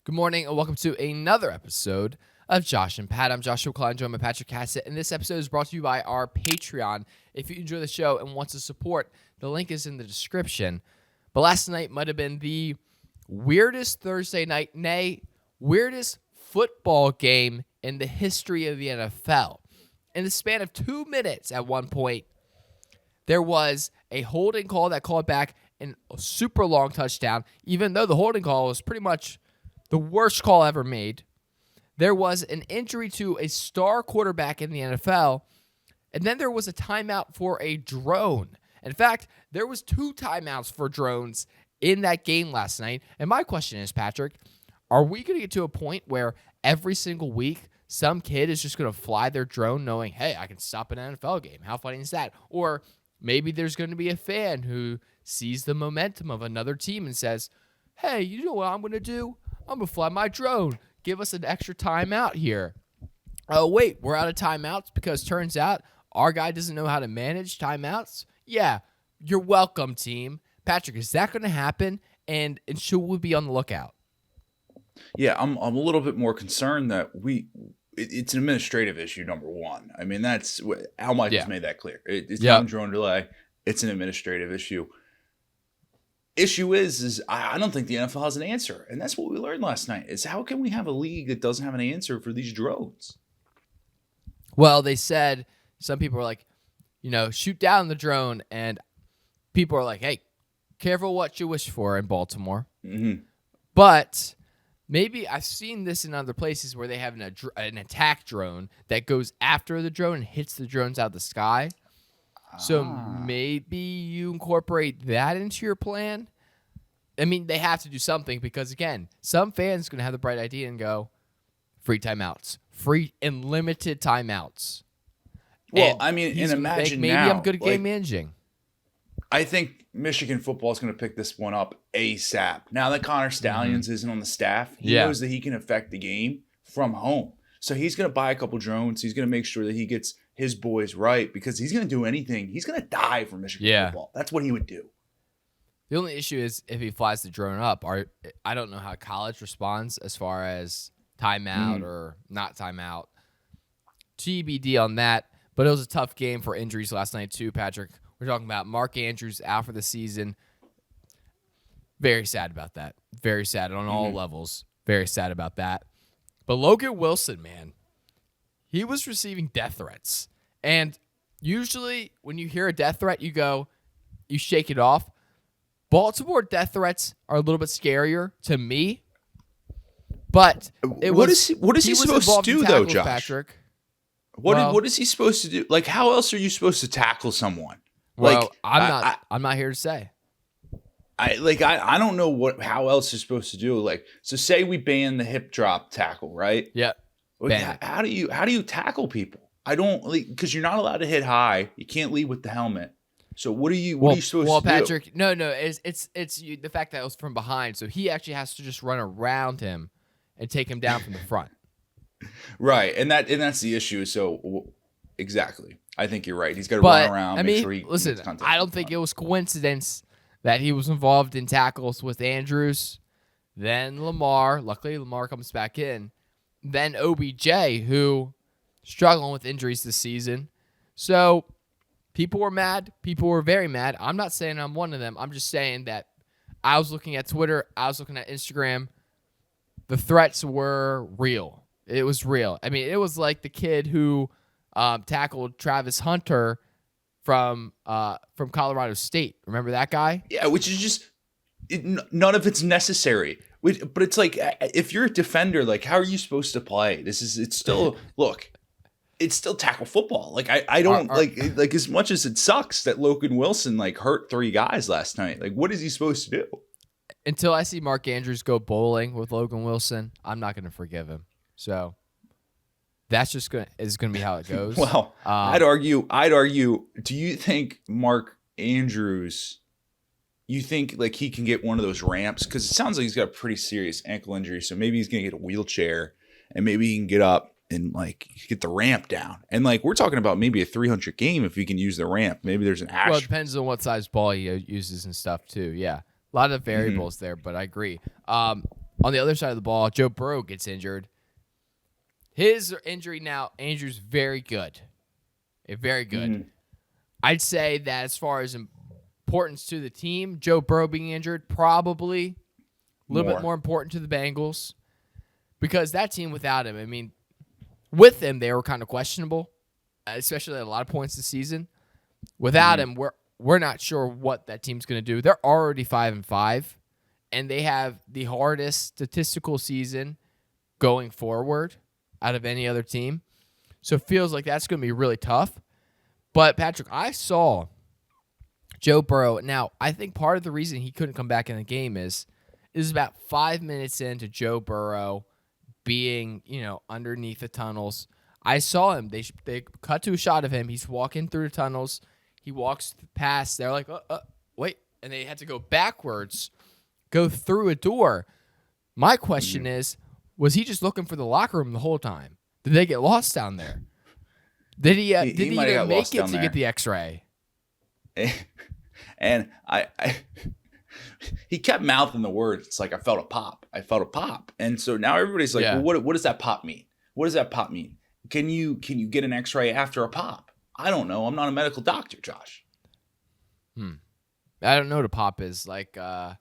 Good morning and welcome to another episode of Josh and Pat. I'm Joshua Klein, joined by Patrick Cassett, and this episode is brought to you by our Patreon. If you enjoy the show and want to support, the link is in the description. But last night might have been the weirdest Thursday night, nay, weirdest football game in the history of the NFL. In the span of 2 minutes at one point, there was a holding call that called back a super long touchdown, even though the holding call was pretty much the worst call ever made. There was an injury to a star quarterback in the NFL, and then there was a timeout for a drone. In fact, there was 2 timeouts for drones in that game last night. And my question is, Patrick, are we going to get to a point where every single week some kid is just going to fly their drone knowing, hey, I can stop an NFL game? How funny is that? Or maybe there's going to be a fan who sees the momentum of another team and says, hey, you know what I'm going to do? I'm going to fly my drone. Give us an extra timeout here. Oh, wait, we're out of timeouts because turns out our guy doesn't know how to manage timeouts? Yeah, you're welcome, team. Patrick, is that going to happen? And should we be on the lookout? Yeah, I'm a little bit more concerned that it's an administrative issue, number one. I mean, that's Al Michaels made that clear. It's not a drone delay. It's an administrative issue. Issue is I don't think the NFL has an answer. And that's what we learned last night, is how can we have a league that doesn't have an answer for these drones? Well, they said, some people were like, shoot down the drone. And people are like, hey, careful what you wish for in Baltimore. Mm-hmm. But maybe I've seen this in other places where they have an attack drone that goes after the drone and hits the drones out of the sky. So maybe you incorporate that into your plan. I mean, they have to do something because, again, some fans are going to have the bright idea and go, free timeouts, free and limited timeouts. Well, and imagine maybe now, I'm good at game managing. I think Michigan football is going to pick this one up ASAP. Now that Connor Stallions isn't on the staff, he knows that he can affect the game from home. So he's going to buy a couple drones. He's going to make sure that he gets his boys right because he's going to do anything. He's going to die for Michigan football. That's what he would do. The only issue is if he flies the drone up. I don't know how college responds as far as timeout or not timeout. TBD on that. But it was a tough game for injuries last night too, Patrick. We're talking about Mark Andrews out for the season. Very sad about that. Very sad on all levels. Very sad about that. But Logan Wilson, man, he was receiving death threats. And usually when you hear a death threat, you shake it off. Baltimore death threats are a little bit scarier to me. But what is he supposed to do, though, Josh? Patrick. What is he supposed to do? Like, how else are you supposed to tackle someone? Well, I'm not here to say. I don't know how else you're supposed to do. Like, so say we ban the hip drop tackle, right? Yeah. How do you tackle people? I don't, because you're not allowed to hit high. You can't lead with the helmet. So what are you supposed to do? Well, Patrick, no, it's the fact that it was from behind, so he actually has to just run around him and take him down from the front. Right, and that's the issue. So exactly, I think you're right. He's got to run around. Make sure he listen. I don't think it was coincidence that he was involved in tackles with Andrews, then Lamar. Luckily, Lamar comes back in. Then OBJ, who struggling with injuries this season. So people were mad. People were very mad. I'm not saying I'm one of them. I'm just saying that I was looking at Twitter. I was looking at Instagram. The threats were real. It was real. I mean, it was like the kid who tackled Travis Hunter from Colorado State. Remember that guy? Yeah, which is just none of it's necessary. But it's like, if you're a defender, like, how are you supposed to play? It's still tackle football. Like, I don't like as much as it sucks that Logan Wilson hurt 3 guys last night. Like, what is he supposed to do? Until I see Mark Andrews go bowling with Logan Wilson, I'm not going to forgive him. So that's just going to be how it goes. Well, I'd argue. Do you think Mark Andrews? You think he can get one of those ramps? Because it sounds like he's got a pretty serious ankle injury. So maybe he's going to get a wheelchair and maybe he can get up and get the ramp down. And we're talking about maybe a 300 game if he can use the ramp. Maybe there's an ash. Well, it depends on what size ball he uses and stuff too. Yeah, a lot of variables there, but I agree. On the other side of the ball, Joe Burrow gets injured. His injury now, Andrew's very good. Very good. Mm-hmm. I'd say that as far as importance to the team, Joe Burrow being injured, probably a little bit more important to the Bengals. Because that team without him, I mean, with him, they were kind of questionable, especially at a lot of points this season. Without him, we're not sure what that team's going to do. They're already 5-5, and they have the hardest statistical season going forward out of any other team. So it feels like that's going to be really tough. But, Patrick, I saw Joe Burrow. Now, I think part of the reason he couldn't come back in the game is about 5 minutes into Joe Burrow being, underneath the tunnels. I saw him. They cut to a shot of him. He's walking through the tunnels. He walks past. They're like, wait. And they had to go backwards, go through a door. My question is, was he just looking for the locker room the whole time? Did they get lost down there? Did he even make it to get the X-ray? And he kept mouthing the words. It's like, I felt a pop. I felt a pop. And so now everybody's like, well, what does that pop mean? What does that pop mean? Can you get an X-ray after a pop? I don't know. I'm not a medical doctor, Josh. I don't know what a pop is. Like, I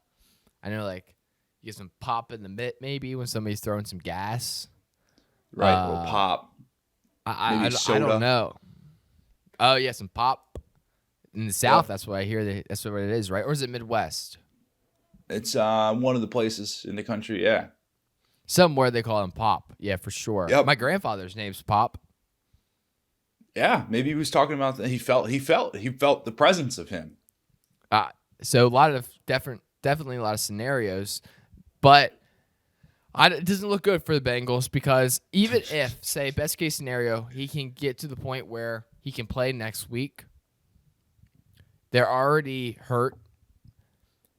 know, like, you get some pop in the mitt maybe when somebody's throwing some gas. Right, a little pop. I don't know. Oh, yeah, some pop. In the South, that's what I hear. That's what it is, right? Or is it Midwest? It's one of the places in the country, yeah. Somewhere they call him Pop. Yeah, for sure. Yep. My grandfather's name's Pop. Yeah, maybe he was talking about that. He felt the presence of him. So a lot of definitely a lot of scenarios, but it doesn't look good for the Bengals because even if, say, best case scenario, he can get to the point where he can play next week, they're already hurt.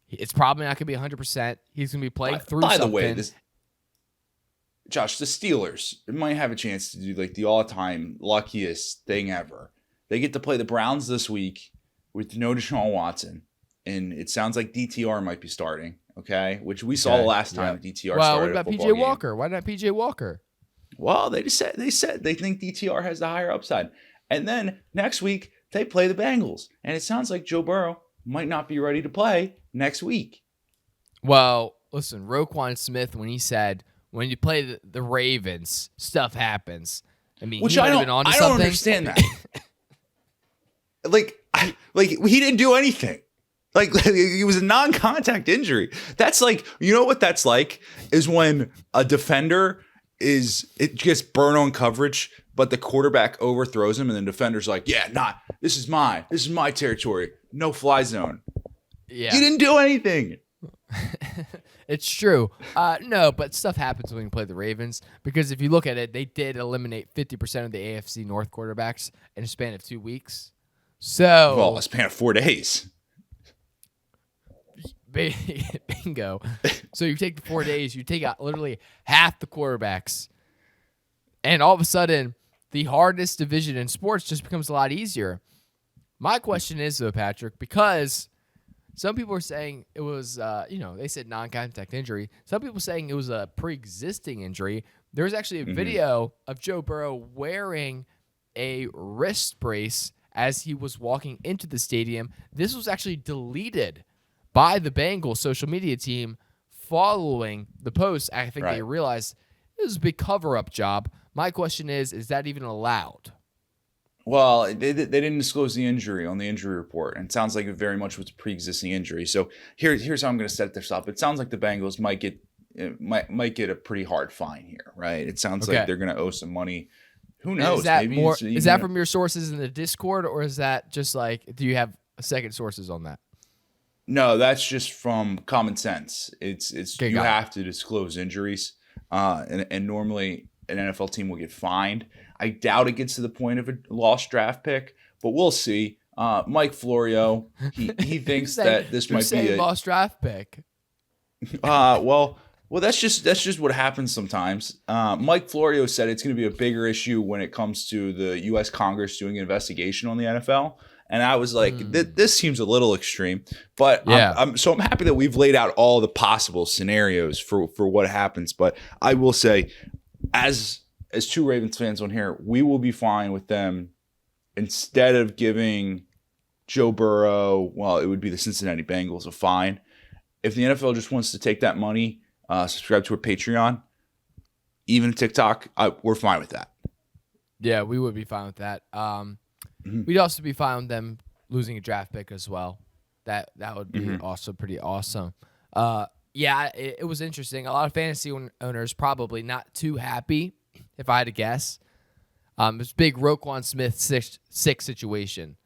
It's probably not going to be 100%. He's going to be playing through something. By the way, Josh, the Steelers might have a chance to do like the all-time luckiest thing ever. They get to play the Browns this week with no Deshaun Watson, and it sounds like DTR might be starting, okay? Which we saw the last time DTR started. Well, what about PJ Walker? Why not PJ Walker? Well, they said they think DTR has the higher upside. And then next week, they play the Bengals. And it sounds like Joe Burrow might not be ready to play next week. Well, listen, Roquan Smith, when he said, when you play the Ravens, stuff happens. I mean, which I don't understand that. like he didn't do anything. Like, it was a non-contact injury. That's like, you know what that's like? Is when a defender it gets burned on coverage, but the quarterback overthrows him, and the defender's like, yeah, this is my territory. No fly zone. Yeah. You didn't do anything. It's true. No, but stuff happens when you play the Ravens, because if you look at it, they did eliminate 50% of the AFC North quarterbacks in a span of 2 weeks. So, well, a span of 4 days. Bingo. So you take the 4 days, you take out literally half the quarterbacks, and all of a sudden, the hardest division in sports just becomes a lot easier. My question is, though, Patrick, because some people are saying it was, they said non-contact injury. Some people saying it was a pre-existing injury. There's actually a video of Joe Burrow wearing a wrist brace as he was walking into the stadium. This was actually deleted by the Bengals social media team following the post. I think they realized it was a big cover-up job. My question is that even allowed? Well, they didn't disclose the injury on the injury report, and it sounds like it very much was a pre-existing injury. So here's how I'm going to set this up. It sounds like the Bengals might get a pretty hard fine here, right? It sounds like they're going to owe some money. Who knows? Is that from your sources in the Discord, or is that just like, do you have second sources on that? No, that's just from common sense. It's you have to disclose injuries, and normally an NFL team will get fined. I doubt it gets to the point of a lost draft pick, but we'll see. Mike Florio, he thinks that this might be a lost draft pick. Well, that's just what happens sometimes. Mike Florio said it's going to be a bigger issue when it comes to the U.S. Congress doing an investigation on the NFL, And I was like, this seems a little extreme. But Yeah. I'm happy that we've laid out all the possible scenarios for what happens. But I will say, as two Ravens fans on here, we will be fine with them instead of giving Joe Burrow, well, it would be the Cincinnati Bengals, a fine. If the NFL just wants to take that money, subscribe to a Patreon, even TikTok, we're fine with that. Yeah, we would be fine with that. We'd also be fine with them losing a draft pick as well. That would be also pretty awesome. Yeah, it was interesting. A lot of fantasy owners probably not too happy, if I had to guess. It's big Roquan Smith sick situation.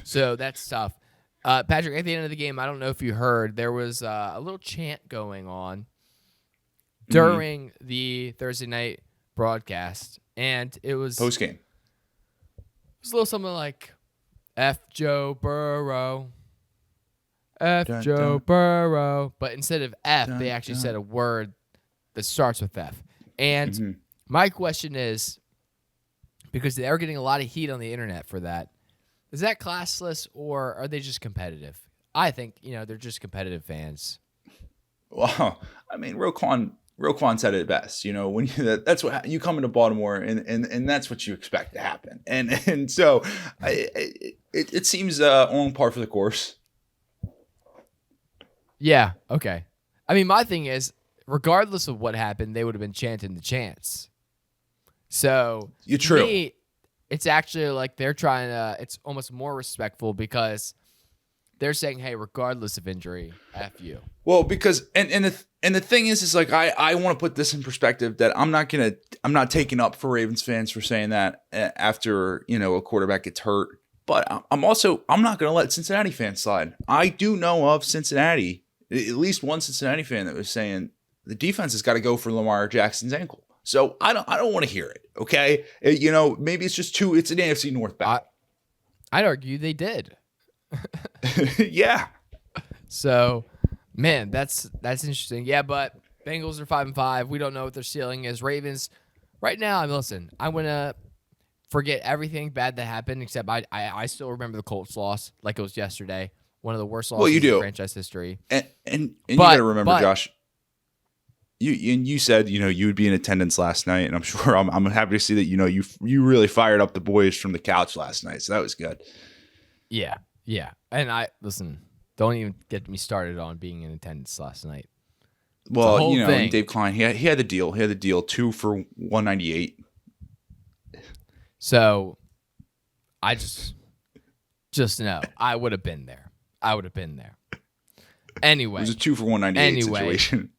So that's tough. Patrick, at the end of the game, I don't know if you heard, there was a little chant going on during the Thursday night broadcast, and it was post game. It was a little something like F Joe Burrow, F dun, Joe dun. Burrow, but instead of F, Dun, they actually dun. said a word that starts with F. And my question is, because they're getting a lot of heat on the internet for that, is that classless or are they just competitive? I think, they're just competitive fans. Well, I mean, Roquan said it best. When that's what you come into Baltimore, and that's what you expect to happen. And so it seems on par for the course. Yeah. Okay. I mean, my thing is, regardless of what happened, they would have been chanting the chants. So You're true. To me, it's actually like they're trying to. It's almost more respectful because they're saying, "Hey, regardless of injury, F you." Well, because and the thing is like I want to put this in perspective that I'm not taking up for Ravens fans for saying that after a quarterback gets hurt, but I'm not going to let Cincinnati fans slide. I do know of Cincinnati, at least one Cincinnati fan that was saying the defense has got to go for Lamar Jackson's ankle. So I don't want to hear it. Okay, maybe it's just it's an AFC North battle. I'd argue they did. Yeah. So, man, that's interesting. Yeah, but Bengals are 5-5. We don't know what their ceiling is. Ravens, right now, I'm gonna forget everything bad that happened, except I still remember the Colts loss like it was yesterday. One of the worst losses in franchise history. And you got to remember, Josh. You said you would be in attendance last night, and I'm sure I'm happy to see that you really fired up the boys from the couch last night, so that was good. Yeah, and don't even get me started on being in attendance last night. Well, Dave Klein, he had the deal. He had the deal 2 for $198. So I just know I would have been there. Anyway, it was a 2 for $198 situation.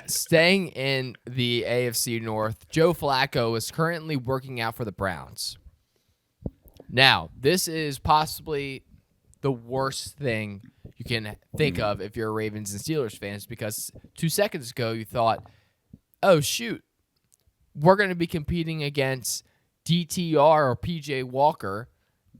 Staying in the AFC North, Joe Flacco is currently working out for the Browns. Now, this is possibly the worst thing you can think of if you're a Ravens and Steelers fans, because 2 seconds ago you thought, oh, shoot, we're going to be competing against DTR or PJ Walker,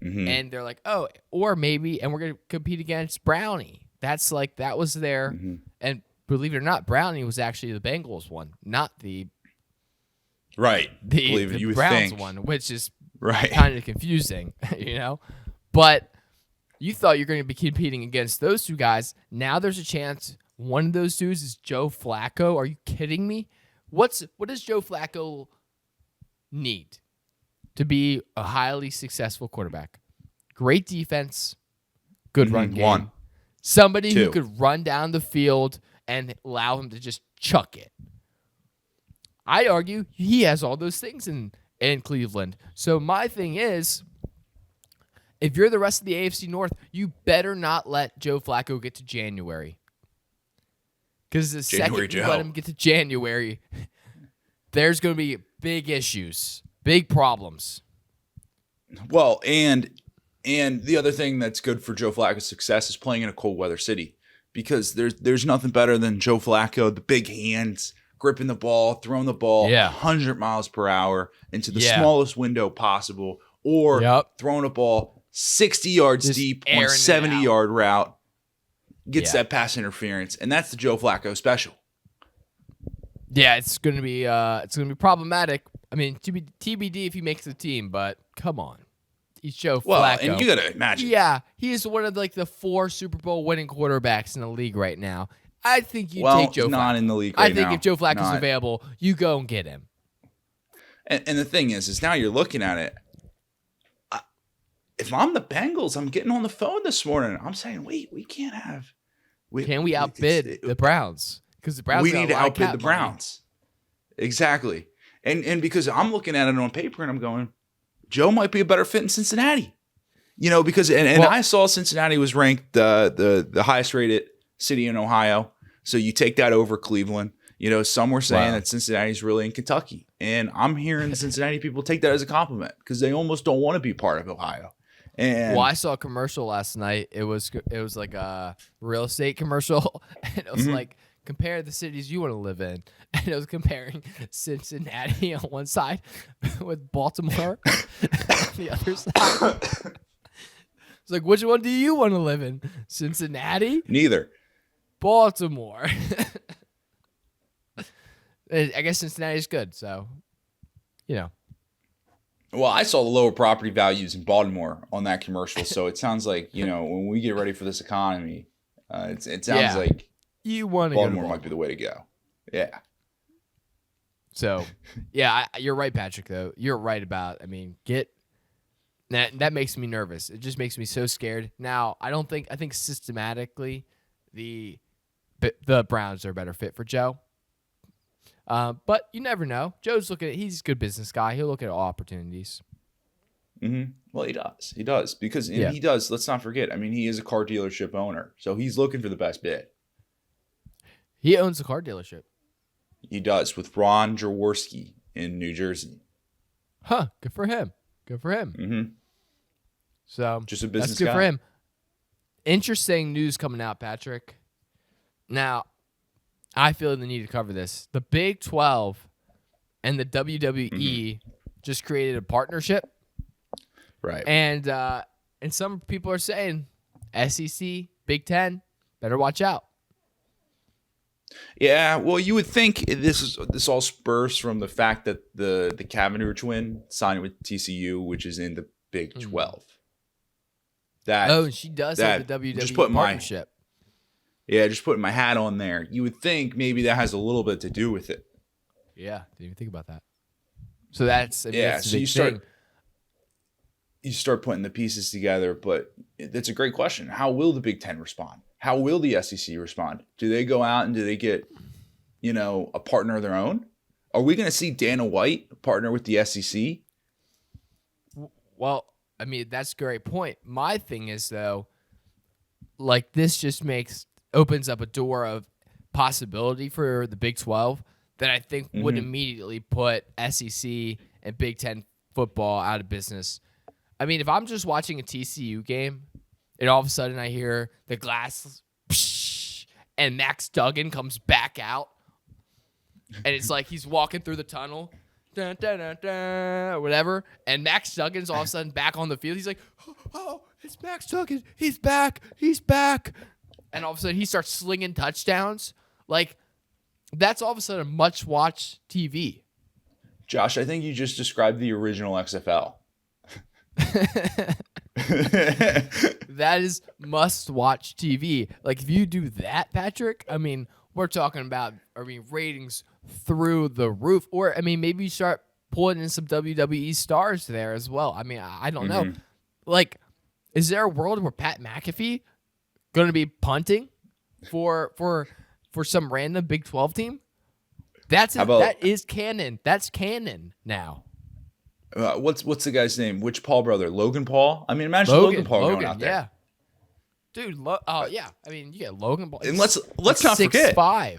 and they're like, oh, or maybe, and we're going to compete against Brownie. That was there, and believe it or not, Brownie was actually the Bengals one, not the the Browns one, which is kind of confusing, But you thought you're going to be competing against those two guys. Now there's a chance one of those dudes is Joe Flacco. Are you kidding me? What does Joe Flacco need to be a highly successful quarterback? Great defense, good run game. 1. Somebody 2. who could run down the field and allow him to just chuck it. I'd argue he has all those things in Cleveland. So my thing is, if you're the rest of the AFC North, you better not let Joe Flacco get to January. Because the second you let him get to January, there's going to be big issues, big problems. Well, and the other thing that's good for Joe Flacco's success is playing in a cold weather city, because there's nothing better than Joe Flacco, the big hands, gripping the ball, throwing the ball 100 miles per hour into the smallest window possible, or throwing a ball 60 yards just deep on a 70-yard route, gets that pass interference, and that's the Joe Flacco special. Yeah, it's gonna be problematic. I mean, TBD if he makes the team, but come on, He's Joe Well, Flacco. and you got to imagine. Yeah, he is one of like the 4 Super Bowl winning quarterbacks in the league right now. I think you take Joe he's Flacco. not in the league right I think now. if Joe Flacco's available, you go and get him. And the thing is now you're looking at it. If I'm the Bengals, I'm getting on the phone this morning. I'm saying, wait, we can't have. Can we outbid the Browns? Because the Browns need to outbid the Browns. Exactly. And because I'm looking at it on paper and I'm going, Joe might be a better fit in Cincinnati. Because I saw Cincinnati was ranked the highest rated city in Ohio. So you take that over Cleveland. Some were saying that Cincinnati's really in Kentucky. And I'm hearing Cincinnati people take that as a compliment because they almost don't want to be part of Ohio. And I saw a commercial last night. It was like a real estate commercial. And it was like, compare the cities you want to live in. And it was comparing Cincinnati on one side with Baltimore on the other side. It's like, which one do you want to live in? Cincinnati? Neither. Baltimore. I guess Cincinnati's good, so, Well, I saw the lower property values in Baltimore on that commercial, so it sounds like, when we get ready for this economy, it sounds like you want to Baltimore might be the way to go. Yeah. So, yeah, you're right, Patrick, though. You're right about, that makes me nervous. It just makes me so scared. Now, I think systematically the Browns are a better fit for Joe. But you never know. Joe's he's a good business guy. He'll look at all opportunities. Mm-hmm. Well, he does because he does. Let's not forget. He is a car dealership owner, so he's looking for the best bid. He owns a car dealership. He does with Ron Jaworski in New Jersey. Huh? Good for him. Mm-hmm. So just a business that's good guy. for him. Interesting news coming out, Patrick. Now, I feel the need to cover this. The Big 12 and the WWE just created a partnership. Right. And some people are saying SEC, Big 10, better watch out. Yeah, well, you would think this all spurs from the fact that the Cavender twin signed with TCU, which is in the Big 12. She does have the WWE partnership. Just putting my hat on there. You would think maybe that has a little bit to do with it. Yeah, didn't even think about that. So that's so you start putting the pieces together, but that's a great question. How will the Big Ten respond? How will the SEC respond? Do they go out and do they get, a partner of their own? Are we going to see Dana White partner with the SEC? Well, that's a great point. My thing is, though, like this just opens up a door of possibility for the Big 12 that I think would immediately put SEC and Big 10 football out of business. If I'm just watching a TCU game and all of a sudden I hear the glass and Max Duggan comes back out and it's like he's walking through the tunnel dun, dun, dun, dun, or whatever, and Max Duggan's all of a sudden back on the field. He's like, oh, it's Max Duggan. He's back. And all of a sudden he starts slinging touchdowns. Like, that's all of a sudden much-watched TV. Josh, I think you just described the original XFL. That is must-watch TV. Like, if you do that, Patrick, we're talking about, ratings through the roof. Or, maybe you start pulling in some WWE stars there as well. I don't know. Like, is there a world where Pat McAfee going to be punting for some random Big 12 team? That is canon. That's canon now. What's the guy's name? Which Paul brother? Logan Paul? Imagine Logan Paul going out there. Yeah. Dude, yeah. You get Logan Paul. And let's not forget 6'5".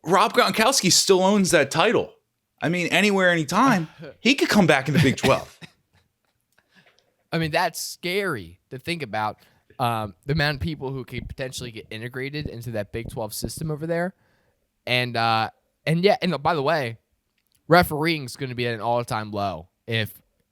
Rob Gronkowski still owns that title. Anywhere, anytime, he could come back in the Big 12. That's scary to think about. The amount of people who could potentially get integrated into that Big 12 system over there. And by the way, refereeing is going to be at an all-time low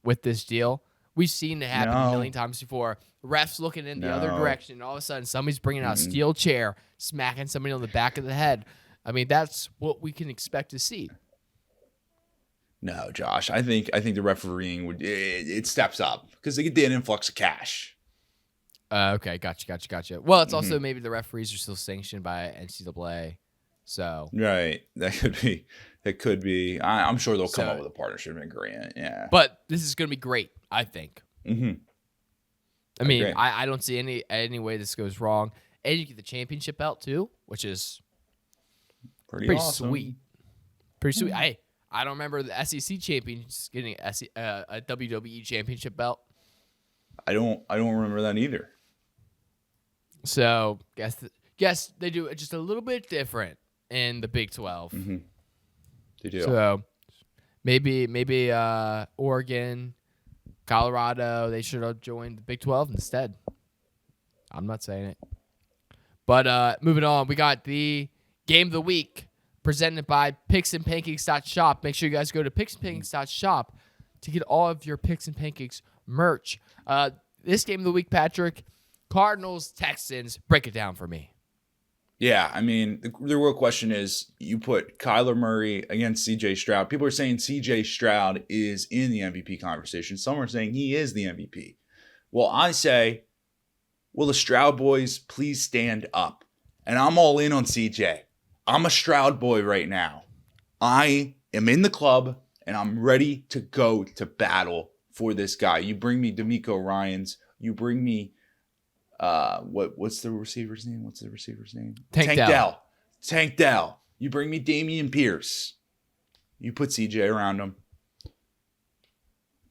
with this deal. We've seen it happen a million times before. Refs looking in the other direction, and all of a sudden somebody's bringing out a steel chair, smacking somebody on the back of the head. That's what we can expect to see. No, Josh. I think the refereeing it steps up because they get an influx of cash. Okay, gotcha. Well, it's also maybe the referees are still sanctioned by NCAA, so right. That could be. I'm sure they'll come up with a partnership agreement. Yeah, but this is gonna be great. I think. Mm-hmm. I mean, I don't see any way this goes wrong, and you get the championship belt too, which is pretty awesome. sweet. Pretty sweet. I don't remember the SEC champions getting a WWE championship belt. I don't remember that either. So guess they do it just a little bit different in the Big 12. Mm-hmm. They do. So maybe Oregon, Colorado, they should have joined the Big 12 instead. I'm not saying it. But moving on, we got the game of the week presented by picksandpancakes.shop. Make sure you guys go to picksandpancakes.shop to get all of your Picks and Pancakes merch. This game of the week, Patrick, Cardinals, Texans. Break it down for me. Yeah, I mean, the real question is, you put Kyler Murray against C.J. Stroud. People are saying C.J. Stroud is in the MVP conversation. Some are saying he is the MVP. Well, I say, will the Stroud boys please stand up? And I'm all in on C.J. I'm a Stroud boy right now. I am in the club, and I'm ready to go to battle for this guy. You bring me D'Amico Ryans. You bring me... what's the receiver's name? Tank Dell. You bring me Damian Pierce. You put CJ around him.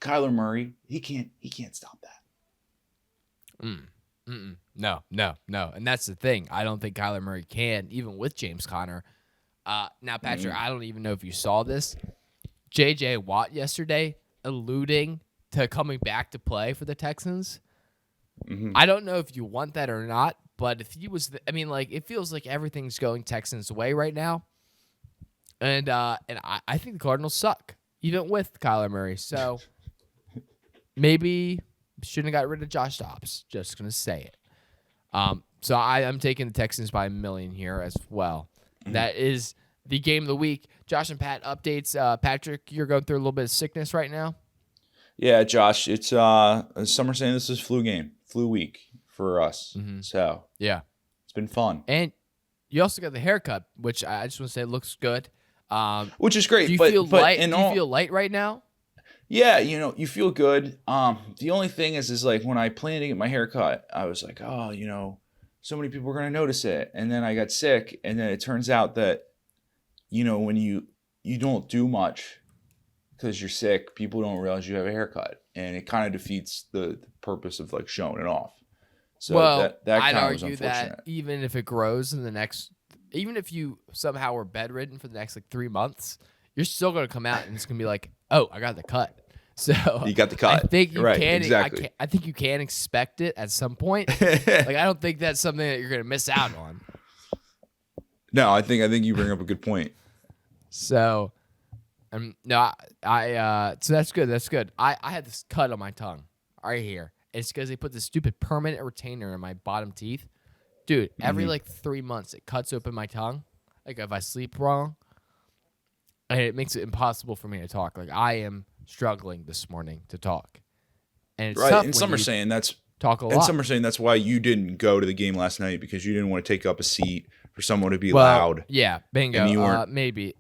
Kyler Murray, he can't stop that. No. And that's the thing. I don't think Kyler Murray can, even with James Conner. Now, Patrick, I don't even know if you saw this. J.J. Watt yesterday alluding to coming back to play for the Texans. Mm-hmm. I don't know if you want that or not, but if he was, it feels like everything's going Texans' way right now, and I think the Cardinals suck, even with Kyler Murray. So maybe shouldn't have got rid of Josh Dobbs. Just gonna say it. So I'm taking the Texans by 1 million here as well. Mm-hmm. That is the game of the week. Josh and Pat updates. Patrick, you're going through a little bit of sickness right now. Yeah, Josh, it's some are saying this is flu week for us. Mm-hmm. So yeah, it's been fun. And you also got the haircut, which I just want to say looks good. Which is great. Do you feel light? Do you feel light right now? Yeah, you feel good. The only thing is like when I planned to get my haircut, I was like, so many people are gonna notice it, and then I got sick, and then it turns out that, when you don't do much because you're sick, people don't realize you have a haircut, and it kind of defeats the purpose of like showing it off. So that I'd kind of was argue unfortunate. that even if it grows in the next, even if you somehow were bedridden for the next 3 months, you're still gonna come out and it's gonna be like, oh, I got the cut. So you got the cut. I think you right, can. Exactly. I think you can expect it at some point. I don't think that's something that you're gonna miss out on. No, I think you bring up a good point. So. No, so that's good. That's good. I had this cut on my tongue right here. It's because they put this stupid permanent retainer in my bottom teeth. Dude, every 3 months it cuts open my tongue. Like if I sleep wrong, and it makes it impossible for me to talk. Like I am struggling this morning to talk. And it's right. tough And some are saying that's talk a lot. And some are saying that's why you didn't go to the game last night, because you didn't want to take up a seat for someone to be loud. Yeah, bingo. And you weren't. Maybe.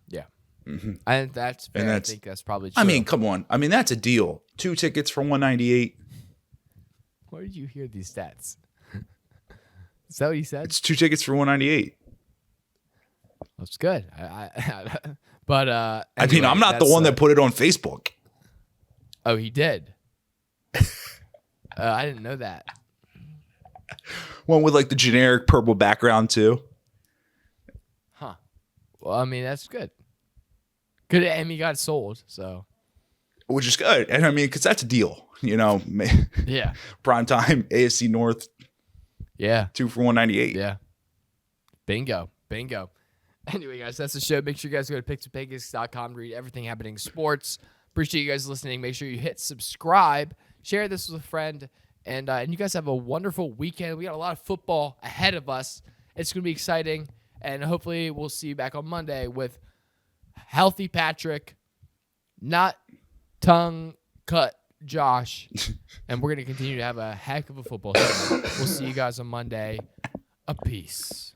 Yeah. Mm-hmm. And that's fair. I think that's probably true. I mean, come on. I mean, that's a deal. 2 tickets for $198. Where did you hear these stats? Is that what you said? It's 2 tickets for $198. That's good. But anyway, I mean, I'm not the one that put it on Facebook. Oh, he did. I didn't know that. One with like the generic purple background too. Huh. Well, I mean, that's good. Good, and he got sold, so. Which is good. And I mean, because that's a deal, Yeah. Prime time, ASC North. Yeah. 2 for $198. Yeah. Bingo. Anyway, guys, that's the show. Make sure you guys go to picksandpancakes.com to read everything happening in sports. Appreciate you guys listening. Make sure you hit subscribe. Share this with a friend. And you guys have a wonderful weekend. We got a lot of football ahead of us. It's going to be exciting. And hopefully we'll see you back on Monday with healthy Patrick not tongue cut Josh. And we're going to continue to have a heck of a football season. We'll see you guys on Monday. A peace.